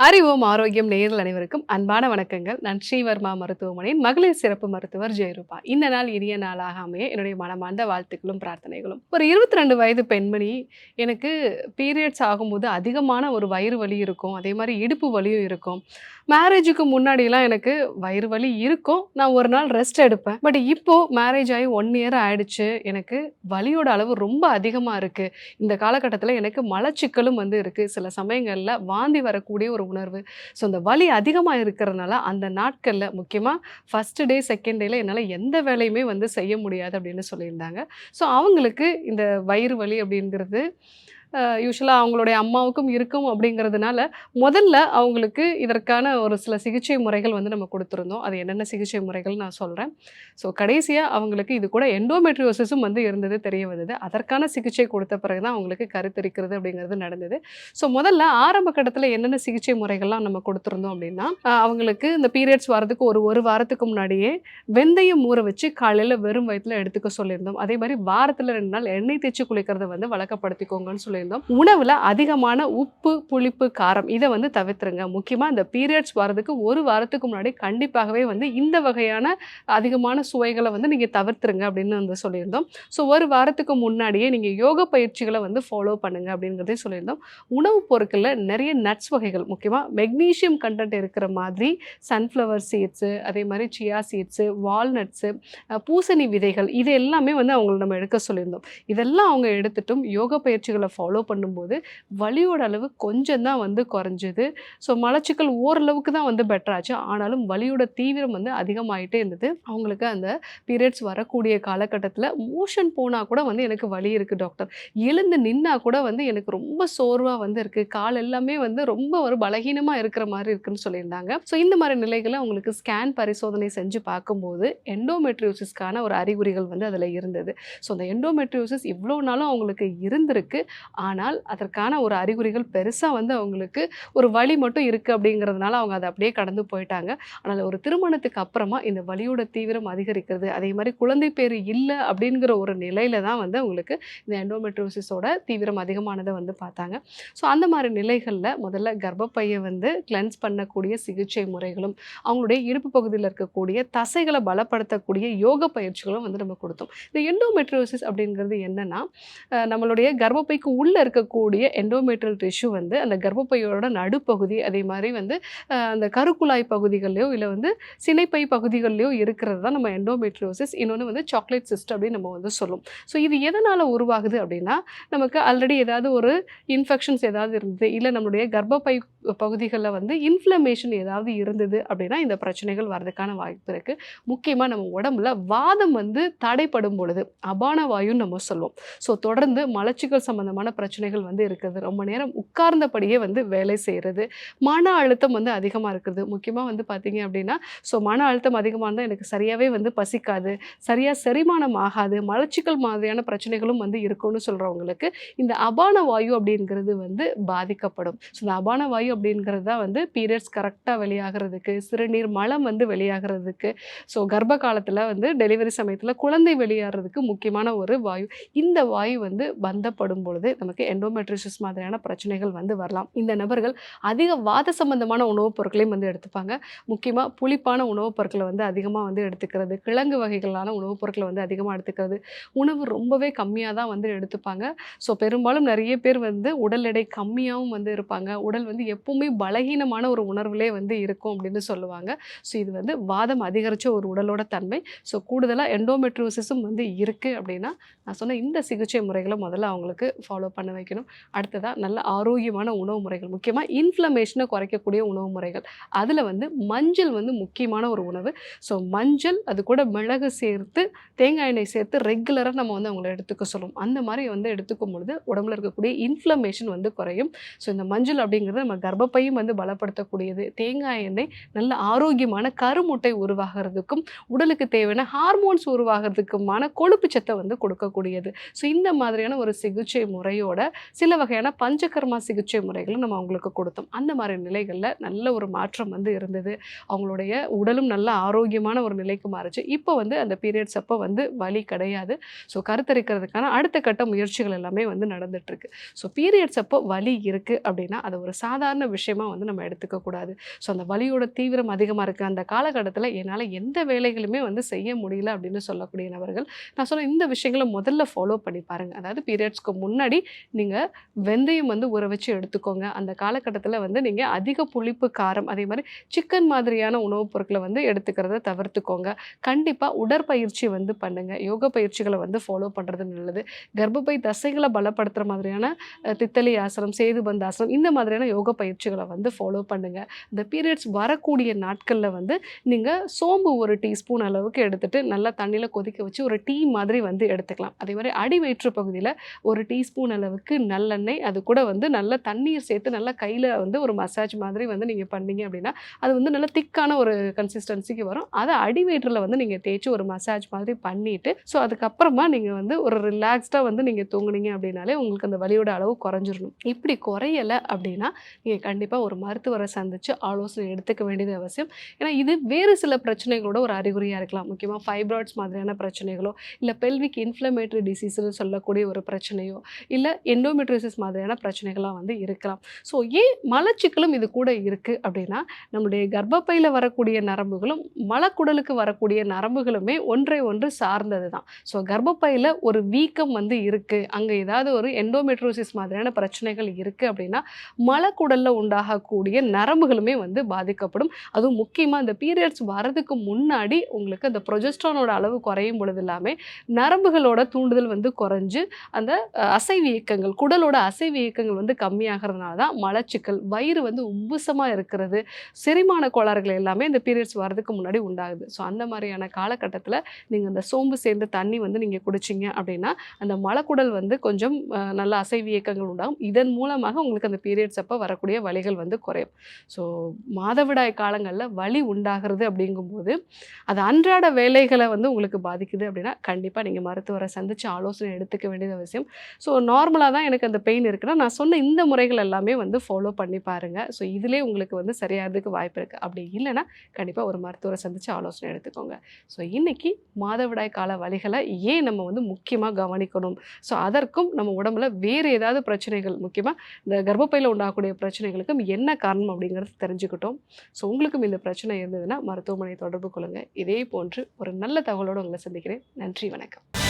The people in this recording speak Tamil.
அறிவோம் ஆரோக்கியம் நேயர்கள் அனைவருக்கும் அன்பான வணக்கங்கள். நான் ஸ்ரீவர்மா மருத்துவமனையின் மகளிர் சிறப்பு மருத்துவர் ஜெயரூபா. இந்த நாள் இனிய நாளாக அமைய என்னுடைய மனமார்ந்த வாழ்த்துக்களும் பிரார்த்தனைகளும். ஒரு 22 வயது பெண்மணி, எனக்கு பீரியட்ஸ் ஆகும்போது அதிகமான ஒரு வயிறு வலி இருக்கும். அதே மாரி இடுப்பு வலியும் இருக்கும். மேரேஜுக்கு முன்னாடிலாம் எனக்கு வயிறு வலி இருக்கும். நான் ஒரு நாள் ரெஸ்ட் எடுப்பேன். பட் இப்போ மேரேஜ் ஆகி 1 இயர் ஆயிடுச்சு. எனக்கு வலியோட அளவு ரொம்ப அதிகமா இருக்கு. இந்த காலகட்டத்தில எனக்கு மலச்சிக்கலும் இருக்கு. சில சமயங்கள்ல வாந்தி வரக்கூடிய ஒரு உணர்வு. ஸோ இந்த வலி அதிகமா இருக்கிறனால, அந்த நாட்கள்ல முக்கியமா ஃபர்ஸ்ட் டே, செகண்ட் டேல என்னால எந்த வேலையுமே செய்ய முடியாது அப்படின்னு சொல்லியிருந்தாங்க. ஸோ அவங்களுக்கு இந்த வயிறு வலி அப்படிங்கிறது யூசுவலா அவங்களுடைய அம்மாவுக்கும் இருக்கும் அப்படிங்கிறதுனால, முதல்ல அவங்களுக்கு இதற்கான ஒரு சில சிகிச்சை முறைகள் நம்ம குடுத்துருந்தோம். அது என்னென்ன சிகிச்சை முறைகள் நான் சொல்றேன். ஸோ கடைசியா அவங்களுக்கு இது கூட எண்டோமெட்ரியோசிஸும் இருந்தது தெரிய வந்தது. அதற்கான சிகிச்சை கொடுத்த பிறகு தான் அவங்களுக்கு கருத்தரிக்கிறது அப்படிங்கிறது நடந்தது. ஸோ முதல்ல ஆரம்ப கட்டத்தில என்னென்ன சிகிச்சை முறைகள்லாம் நம்ம குடுத்துருந்தோம் அப்படின்னா, அவங்களுக்கு இந்த பீரியட்ஸ் வரதுக்கு ஒரு வாரத்துக்கு முன்னாடியே வெந்தயம் ஊற வச்சு காலையில வெறும் வயித்துல எடுத்துக்க சொல்லியிருந்தோம். அதே மாரி வாரத்துல 2 நாள் எண்ணெய் தேய்ச்சு குளிக்கிறத வழக்கப்படுத்திக்கோங்கன்னு சொல்லியிருந்தோம். உணவுல அதிகமான உப்பு, புளிப்பு, காரம் இத தவிர்த்துருங்க. முக்கியமா இந்த பீரியட்ஸ் வரதுக்கு 1 வாரத்துக்கு முன்னாடி கண்டிப்பாகவே இந்த வகையான அதிகமான சுவைகள நீங்க தவிர்த்துருங்க அப்படின்னு சொல்லியிருந்தோம். ஸோ 1 வாரத்துக்கு முன்னாடியே நீங்க யோக பயிற்சிகள ஃபாலோ பண்ணுங்க அப்படிங்கிறதையும் சொல்லியிருந்தோம். உணவுப் பொருட்கள்ல நெறைய நட்ஸ் வகைகள், முக்கியமா மெக்னீசியம் கன்டென்ட் இருக்கிற மாதிரி சன்ஃப்ளவர் சீட்ஸு, அதே மாரி சியா சீட்ஸு, வால்நட்ஸு, பூசணி விதைகள் இது எல்லாமே அவங்கள நம்ம எடுக்க சொல்லியிருந்தோம். இதெல்லாம் அவங்க எடுத்துட்டும் யோக பயிற்சிகள ஃபாலோ பண்ணும்போது வலியோட அளவு கொஞ்சம் தான் குறைஞ்சது. ஸோ மலச்சிக்கல் ஓரளவுக்கு தான் பெட்டர் ஆச்சு. ஆனாலும் வலியோட தீவிரம் அதிகமாயிட்டே இருந்தது. அவங்களுக்கு அந்த பீரியட்ஸ் வரக்கூடிய காலகட்டத்தில மோஷன் போனா கூட எனக்கு வலி இருக்கு டாக்டர். எழுந்து நின்னா கூட எனக்கு ரொம்ப சோர்வா இருக்கு. கால் எல்லாமே ரொம்ப ஒரு பலகீனமா இருக்கிற மாரி இருக்குன்னு சொல்லியிருந்தாங்க. ஸோ இந்த மாரி நிலைகள அவங்களுக்கு ஸ்கேன் பரிசோதனை செஞ்சு பார்க்கும்போது எண்டோமெட்ரியோசிஸ்க்கான ஒரு அறிகுறிகள் அதில இருந்தது. ஸோ அந்த எண்டோமெட்ரியோசிஸ் இவ்வளோ நாளும் அவங்களுக்கு இருந்திருக்கு. ஆனால் அதற்கான ஒரு அறிகுறிகள் பெருசா அவங்களுக்கு ஒரு வலி மட்டும் இருக்கு அப்படிங்கிறதுனால அவங்க அத அப்படியே கடந்து போயிட்டாங்க. ஆனால் ஒரு திருமணத்துக்கு அப்புறமா இந்த வலியோட தீவிரம் அதிகரிக்கிறது, அதே மாரி குழந்தை பேறு இல்ல அப்படிங்கிற ஒரு நிலையில தான் அவங்களுக்கு இந்த எண்டோமெட்ரியோசிஸோட தீவிரம் அதிகமானத பார்த்தாங்க. ஸோ அந்த மாரி நிலைகள்ல முதல்ல கர்ப்பப்பைய கிளென்ஸ் பண்ணக்கூடிய சிகிச்சை முறைகளும், அவங்களுடைய இடுப்பு பகுதியில இருக்கக்கூடிய தசைகள பலப்படுத்தக்கூடிய யோக பயிற்சிகளும் நம்ம குடுத்தோம். இந்த எண்டோமெட்ரியோசிஸ் அப்படிங்கிறது என்னன்னா, நம்மளுடைய கர்ப்பப்பைக்கு உள்ள இருக்கக்கூடிய எண்டோமெட்ரியல் டிஷ்யூ அந்த கர்ப்பப்பையோட நடுப்பகுதி, அதே மாரி அந்த கருக்குழாய் பகுதிகள்லயோ இல்ல சினைப்பை பகுதிகள்லயோ இருக்கிறது தான் நம்ம எண்டோமெட்ரியோசிஸ். இன்னொன்னு சாக்லேட் சிஸ்ட் அப்படின்னு நம்ம சொல்லுவோம். ஸோ இது எதனால உருவாகுது அப்படின்னா, நமக்கு ஆல்ரெடி ஏதாவது ஒரு இன்ஃபெக்ஷன்ஸ் ஏதாவது இருந்தது, இல்ல நம்மளுடைய கர்ப்பப்பை பகுதிகள்ல இன்ஃப்ளமேஷன் ஏதாவது இருந்தது அப்படின்னா இந்த பிரச்சனைகள் வரதுக்கான வாய்ப்பு இருக்கு. முக்கியமா நம்ம உடம்புல வாதம் தடைப்படும் பொழுது அபான வாயுன்னு நம்ம சொல்லுவோம். ஸோ தொடர்ந்து மலச்சிக்கல் சம்பந்தமான பிரச்சனைகள் இருக்குது. ரொம்ப நேரம் உட்கார்ந்தபடியே வேலை செய்றது, மன அழுத்தம் அதிகமா இருக்குது. முக்கியமா பார்த்தீங்க அப்படின்னா, ஸோ மன அழுத்தம் அதிகமா இருந்தா எனக்கு சரியாவே பசிக்காது, சரியா செரிமானம் ஆகாது, மலச்சிக்கல் மாதிரியான பிரச்சனைகளும் இருக்கும்னு சொல்றவங்களுக்கு இந்த அபான வாயு அப்படிங்கிறது பாதிக்கப்படும். ஸோ இந்த அபான வாயு அப்படிங்கிறது தான் பீரியட்ஸ் கரெக்ட்டா வெளியாகிறதுக்கு, சிறுநீர் மலம் வெளியாகிறதுக்கு, ஸோ கர்ப்ப காலத்துல டெலிவரி சமயத்துல குழந்தை வெளியேறதுக்கு முக்கியமான ஒரு வாயு. இந்த வாயு பந்தப்படும் பொழுது நமக்கு எண்டோமெட்ரியோசிஸ் மாதிரியான பிரச்சனைகள் வரலாம். இந்த நபர்கள் அதிக வாத சம்பந்தமான உணவுப் பொருட்களையும் எடுத்துப்பாங்க. முக்கியமா புளிப்பான உணவுப் பொருட்கள அதிகமா எடுத்துக்கிறது, கிழங்கு வகைகளான உணவுப் பொருட்கள அதிகமா எடுத்துக்கிறது, உணவு ரொம்பவே கம்மியா தான் எடுத்துப்பாங்க. ஸோ பெரும்பாலும் நெறைய பேர் உடல் எடை கம்மியாவும் இருப்பாங்க. உடல் எப்பவுமே பலகீனமான ஒரு உணர்விலே இருக்கும் அப்படின்னு சொல்லுவாங்க. ஸோ இது வாதம் அதிகரிச்ச ஒரு உடலோட தன்மை. ஸோ கூடுதலா எண்டோமெட்ரியோசிஸும் இருக்கு அப்படின்னா, நான் சொன்ன இந்த சிகிச்சை முறைகள முதல்ல அவங்களுக்கு ஃபாலோ பண்ண வைக்கணும். அடுத்ததா நல்ல ஆரோக்கியமான உணவு முறைகள், முக்கியமா இன்ஃப்ளமேஷன குறைக்கக்கூடிய உணவு முறைகள். அதுல மஞ்சள் முக்கியமான ஒரு உணவு. ஸோ மஞ்சள், அது கூட மிளகு சேர்த்து, தேங்காய் எண்ணெய் சேர்த்து ரெகுலரா நம்ம அவங்கள எடுத்துக்க சொல்லுவோம். அந்த மாரி எடுத்துக்கும் பொழுது உடம்புல இருக்கக்கூடிய இன்ஃப்ளமேஷன் குறையும். ஸோ இந்த மஞ்சள் அப்படிங்கிறது நம்ம கர்ப்பப்பையும் பலப்படுத்தக்கூடியது. தேங்காய் எண்ணெய் நல்ல ஆரோக்கியமான கருமுட்டை உருவாகிறதுக்கும், உடலுக்கு தேவையான ஹார்மோன்ஸ் உருவாகிறதுக்குமான கொழுப்பு சத்த கொடுக்கக்கூடியது. ஸோ இந்த மாதிரியான ஒரு சிகிச்சை முறையோட வலியோட சில வகையான பஞ்சகர்மா சிகிச்சை முறைகளும் நம்ம அவங்களுக்கு கொடுத்தோம். அந்த மாதிரி நிலைகளில் நல்ல ஒரு மாற்றம் வந்து இருந்தது. அவங்களுடைய உடலும் நல்ல ஆரோக்கியமான ஒரு நிலைக்கு மாறுச்சு. இப்போ வந்து அந்த பீரியட்ஸ் அப்போ வந்து வலி கிடையாது. ஸோ கருத்தரிக்கிறதுக்கான அடுத்த கட்ட முயற்சிகள் எல்லாமே வந்து நடந்துட்டுருக்கு. ஸோ பீரியட்ஸ் அப்போ வலி இருக்குது அப்படின்னா அது ஒரு சாதாரண விஷயமா வந்து நம்ம எடுத்துக்கக்கூடாது. ஸோ அந்த வலியோட தீவிரம் அதிகமாக இருக்குது, அந்த காலகட்டத்தில் என்னால் எந்த வேலைகளுமே வந்து செய்ய முடியல அப்படின்னு சொல்லக்கூடிய நபர்கள் நான் சொன்ன இந்த விஷயங்களை முதல்ல ஃபாலோ பண்ணி பாருங்கள். அதாவது பீரியட்ஸ்க்கு முன்னாடி நீங்கள் வெந்தயம் வந்து ஊற வச்சு எடுத்துக்கோங்க. அந்த காலகட்டத்தில் வந்து நீங்கள் அதிக புளிப்பு, காரம், அதே மாதிரி சிக்கன் மாதிரியான உணவுப் பொருட்களை வந்து எடுத்துக்கிறத தவிர்த்துக்கோங்க. கண்டிப்பாக உடற்பயிற்சி வந்து பண்ணுங்கள். யோகா பயிற்சிகளை வந்து ஃபாலோ பண்ணுறது நல்லது. கர்ப்பப்பை தசைகளை பலப்படுத்துகிற மாதிரியான தித்தலி ஆசனம், சேதுபந்த ஆசனம், இந்த மாதிரியான யோகா பயிற்சிகளை வந்து ஃபாலோ பண்ணுங்கள். இந்த பீரியட்ஸ் வரக்கூடிய நாட்களில் வந்து நீங்கள் சோம்பு ஒரு டீஸ்பூன் அளவுக்கு எடுத்துகிட்டு நல்லா தண்ணியில் கொதிக்க வச்சு ஒரு டீ மாதிரி வந்து எடுத்துக்கலாம். அதே மாதிரி அடி வயிற்று பகுதியில் ஒரு டீஸ்பூன் அளவுக்கு நல்லெண்ணெய், அது கூட வந்து நல்ல தண்ணீர் சேர்த்து நல்லா கையில் வந்து ஒரு மசாஜ் மாதிரி வந்து நீங்கள் பண்ணீங்க அப்படின்னா அது வந்து நல்ல திக்கான ஒரு கன்சிஸ்டன்சிக்கு வரும். அதை அடி வயிற்றில் வந்து நீங்கள் தேய்ச்சி ஒரு மசாஜ் மாதிரி பண்ணிவிட்டு ஸோ அதுக்கப்புறமா நீங்கள் வந்து ஒரு ரிலாக்ஸ்டாக வந்து நீங்கள் தூங்குனீங்க அப்படின்னாலே உங்களுக்கு அந்த வலியோட அளவு குறைஞ்சிடணும். இப்படி குறையலை அப்படின்னா நீங்கள் கண்டிப்பாக ஒரு மருத்துவரை சந்தித்து ஆலோசனை எடுத்துக்க வேண்டியது அவசியம். ஏன்னா இது வேறு சில பிரச்சனைகளோட ஒரு அறிகுறியாக இருக்கலாம். முக்கியமாக ஃபைப்ராய்ட்ஸ் மாதிரியான பிரச்சனைகளோ, இல்லை பெல்விக் இன்ஃப்ளமேட்டரி டிசீஸ்னு சொல்லக்கூடிய ஒரு பிரச்சனையோ, இல்லை எண்டோமெட்ரியோசிஸ் மாதிரியான பிரச்சனைகளாக வந்து இருக்கலாம். ஸோ ஏன் மலச்சிக்கலும் இது கூட இருக்குது அப்படின்னா நம்முடைய கர்ப்பப்பையில் வரக்கூடிய நரம்புகளும் மலக்குடலுக்கு வரக்கூடிய நரம்புகளுமே ஒன்றை ஒன்று சார்ந்தது தான். ஸோ கர்ப்பப்பையில் ஒரு வீக்கம் வந்து இருக்குது, அங்கே ஏதாவது ஒரு எண்டோமெட்ரியோசிஸ் மாதிரியான பிரச்சனைகள் இருக்குது அப்படின்னா மலக்குடலில் உண்டாகக்கூடிய நரம்புகளுமே வந்து பாதிக்கப்படும். அதுவும் முக்கியமாக இந்த பீரியட்ஸ் வரதுக்கு முன்னாடி உங்களுக்கு அந்த ப்ரொஜெஸ்ட்ரானோட அளவு குறையும் பொழுது எல்லாமே நரம்புகளோட தூண்டுதல் வந்து குறைஞ்சு அந்த அசைவு இயக்கங்கள், குடலோட அசைவு இயக்கங்கள் வந்து கம்மியாகிறதுனால தான் மலச்சிக்கல், வயிறு வந்து உப்புசமாக இருக்கிறது, செரிமான கோளாறுகள் எல்லாமே இந்த பீரியட்ஸ் வரதுக்கு முன்னாடி உண்டாகுது. ஸோ அந்த மாதிரியான காலகட்டத்தில் நீங்கள் அந்த சோம்பு சேர்ந்த தண்ணி வந்து நீங்கள் குடிச்சிங்க அப்படின்னா அந்த மலக்குடல் வந்து கொஞ்சம் நல்ல அசைவு இயக்கங்கள் உண்டாகும். இதன் மூலமாக உங்களுக்கு அந்த பீரியட்ஸ் அப்போ வரக்கூடிய வலிகள் வந்து குறையும். ஸோ மாதவிடாய் காலங்களில் வலி உண்டாகிறது அப்படிங்கும்போது அது அன்றாட வேலைகளை வந்து உங்களுக்கு பாதிக்குது அப்படின்னா கண்டிப்பாக நீங்கள் மருத்துவரை சந்தித்து ஆலோசனை எடுத்துக்க வேண்டியது அவசியம். ஸோ நார்மலாக தான் எனக்கு அந்த பெயின் இருக்குன்னா நான் சொன்ன இந்த முறைகள் எல்லாமே வந்து ஃபாலோ பண்ணி பாருங்கள். ஸோ இதிலே உங்களுக்கு வந்து சரியாகிறதுக்கு வாய்ப்பு இருக்குது. அப்படி இல்லைன்னா கண்டிப்பாக ஒரு மருத்துவரை சந்தித்து ஆலோசனை எடுத்துக்கோங்க. ஸோ இன்றைக்கி மாதவிடாய் கால வலிகளை ஏன் நம்ம வந்து முக்கியமாக கவனிக்கணும், ஸோ அதற்கும் நம்ம உடம்புல வேறு ஏதாவது பிரச்சனைகள், முக்கியமாக இந்த கர்ப்பப்பையில் உண்டாகக்கூடிய பிரச்சனைகளுக்கும் என்ன காரணம் அப்படிங்கிறது தெரிஞ்சுக்கிட்டோம். ஸோ உங்களுக்கும் இந்த பிரச்சனை இருந்ததுன்னா மருத்துவமனை தொடர்பு கொள்ளுங்கள். இதே போன்று ஒரு நல்ல தகவலோடு உங்களை சந்திக்கிறேன். நன்றி, வணக்கம்.